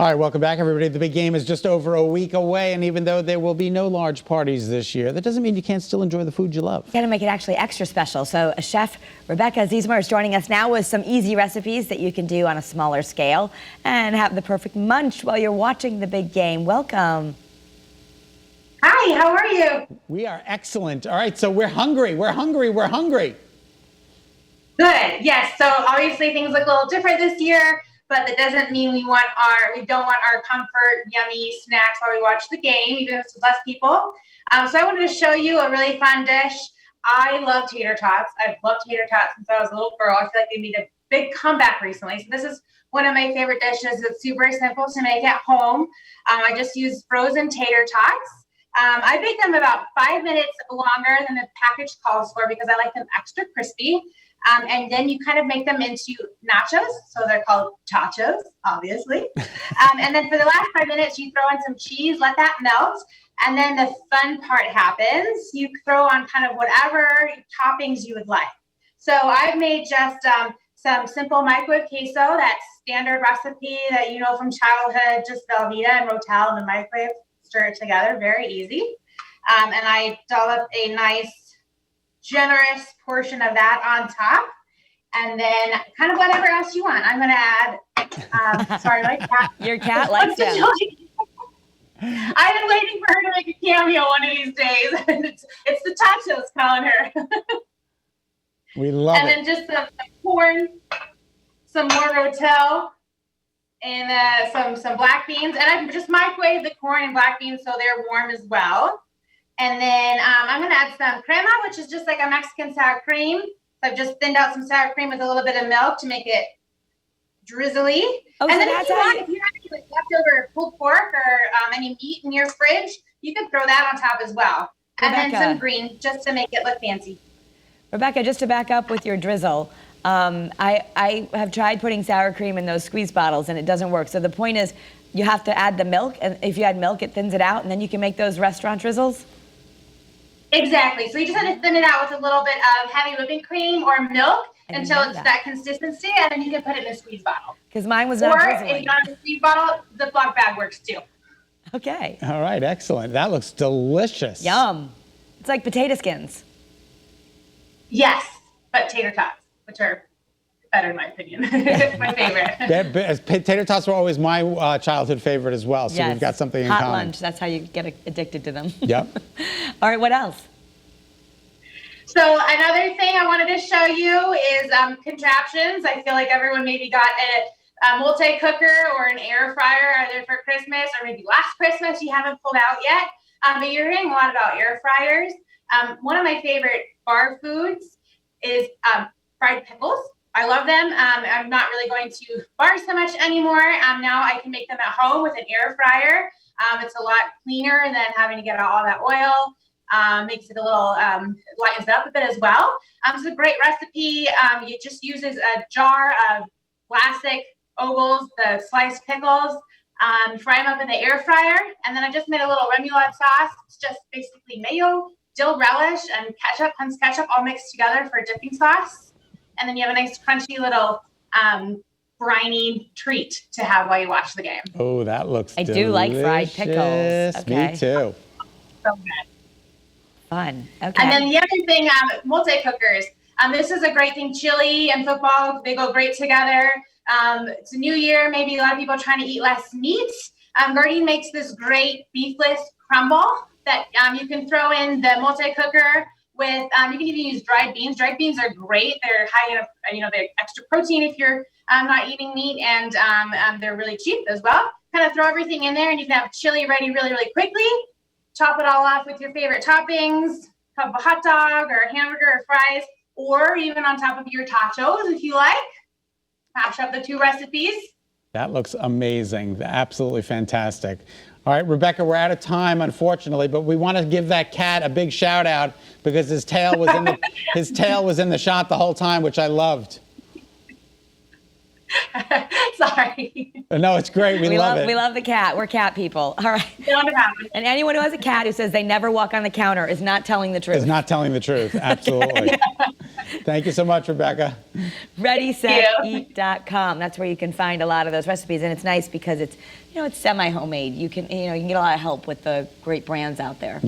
All right, welcome back, everybody. The big game is just over a week away, and even though there will be no large parties this year, that doesn't mean you can't still enjoy the food you love. Got to make it actually extra special. So Chef Rebekah Ziesmer is joining us now with some easy recipes that you can do on a smaller scale and have the perfect munch while you're watching the big game. Welcome. Hi, how are you? We are excellent. All right, so we're hungry. We're hungry. We're hungry. Good. Yes. So obviously things look a little different this year, but that doesn't mean we don't want our comfort, yummy snacks while we watch the game, even if it's with less people. So I wanted to show you a really fun dish. I love tater tots. I've loved tater tots since I was a little girl. I feel like they made a big comeback recently. So this is one of my favorite dishes. It's super simple to make at home. I just use frozen tater tots. I bake them about 5 minutes longer than the package calls for because I like them extra crispy. And then you kind of make them into nachos. So they're called tachos, obviously. And then for the last 5 minutes, you throw in some cheese, let that melt. And then the fun part happens. You throw on kind of whatever toppings you would like. So I've made just some simple microwave queso, that standard recipe that you know from childhood, just Velveeta and Rotel in the microwave. Stir it together, very easy. And I dollop a nice generous portion of that on top, and then kind of whatever else you want. I'm going to add, sorry, my cat. Your cat likes them. I've been waiting for her to make a cameo one of these days. it's the tachos calling her. We love it. And then just some corn, some more Rotel, and some black beans. And I've just microwaved the corn and black beans so they're warm as well. And then I'm going to add some crema, which is just like a Mexican sour cream. So I've just thinned out some sour cream with a little bit of milk to make it drizzly. Oh, and so then if you have any like leftover pulled pork or any meat in your fridge, you can throw that on top as well. And Rebekah, then some green just to make it look fancy. Rebekah, just to back up with your drizzle, I have tried putting sour cream in those squeeze bottles and it doesn't work. So the point is you have to add the milk, and if you add milk, it thins it out, and then you can make those restaurant drizzles? Exactly. So you just have to thin it out with a little bit of heavy whipping cream or milk until it's that consistency, and then you can put it in a squeeze bottle. Because mine was not drizzling. Or if not in a squeeze bottle, the Ziploc bag works too. Okay. All right, excellent. That looks delicious. Yum. It's like potato skins. Yes, but tater tots, which are better in my opinion. It's my favorite. Tater tots were always my childhood favorite as well, so yes. We've got something in Hot common. lunch, that's how you get addicted to them. Yep. All right, what else? So another thing I wanted to show you is contraptions. I feel like everyone maybe got a multi-cooker or an air fryer either for Christmas or maybe last Christmas you haven't pulled out yet. But you're hearing a lot about air fryers. One of my favorite bar foods is fried pickles. I love them. I'm not really going to bars so much anymore. Now I can make them at home with an air fryer. It's a lot cleaner than having to get out all that oil. Makes it a little, lightens it up a bit as well. It's a great recipe. It just uses a jar of classic ovals, the sliced pickles, fry them up in the air fryer. And then I just made a little remoulade sauce. It's just basically mayo, dill relish, and ketchup, Hunt's ketchup all mixed together for a dipping sauce. And then you have a nice crunchy little briny treat to have while you watch the game. Oh, that looks delicious. I do like fried pickles. Okay. Me too. So good. Fun. Okay. And then the other thing, multi-cookers. This is a great thing. Chili and football, they go great together. It's a new year. Maybe a lot of people are trying to eat less meat. Gardein makes this great beefless crumble that you can throw in the multi-cooker with, you can even use dried beans. Dried beans are great. They're high in, they're extra protein if you're not eating meat, and they're really cheap as well. Kind of throw everything in there and you can have chili ready really, really quickly. Chop it all off with your favorite toppings, cup of a hot dog or a hamburger or fries, or even on top of your tachos if you like. Mash up the two recipes. That looks amazing. Absolutely fantastic. All right, Rebekah, we're out of time, unfortunately, but we want to give that cat a big shout out because his tail was in the shot the whole time, which I loved. Sorry. No, it's great. We love it. We love the cat. We're cat people. All right. Don't have it. And anyone who has a cat who says they never walk on the counter is not telling the truth. Is not telling the truth. Absolutely. Thank you so much, Rebekah. ReadySetEat.com. That's where you can find a lot of those recipes, and it's nice because it's, it's semi-homemade. You can get a lot of help with the great brands out there.